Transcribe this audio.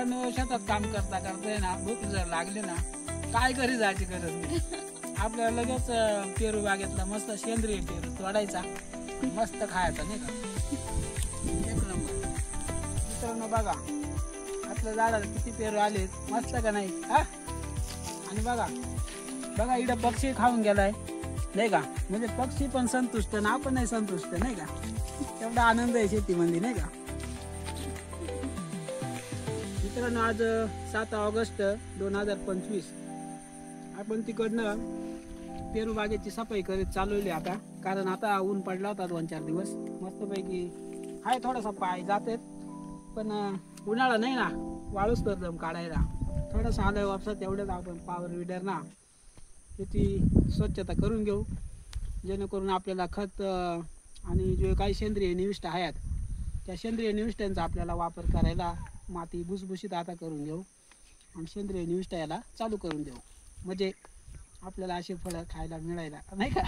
मित्रांनो, शेतात काम करता करता ना भूक जर लागली ना काय घरी जायची गरज नाही. आपल्याला लगेच पेरू बागेतला मस्त सेंद्रिय पेरू तोडायचा, मस्त खायचा नाही का. एक नंबर. मित्रांनो बघा आपल्या झाडाला किती पेरू आले, मस्त का नाही हा. आणि बघा बघा इकडे पक्षी खाऊन गेलाय नाही का, म्हणजे पक्षी पण संतुष्ट ना आपण नाही संतुष्ट नाही का. तेवढा आनंद आहे शेतीमध्ये नाही का. मित्रांनो आज 7 ऑगस्ट 2025 आपण तिकडनं पेरू बागेची सफाई करीत चालवली आता, कारण आता ऊन पडला होता 2-4 दिवस. मस्तपैकी आहे, थोडासा पाय जातात पण उन्हाळा नाही ना, वाळूच तर दम काढायला थोडासा आलं वापसा. तेवढंच आपण पॉवर विडर ना त्याची स्वच्छता करून घेऊ, जेणेकरून आपल्याला खत आणि जे काही सेंद्रिय निविष्ट आहेत त्या सेंद्रिय निविष्टांचा आपल्याला वापर करायला माती भुसभुशीत आता करून घेऊ आणि सेंद्रिय निविष्ट याला चालू करून देऊ, म्हणजे आपल्याला अशी फळं खायला मिळायला नाही का.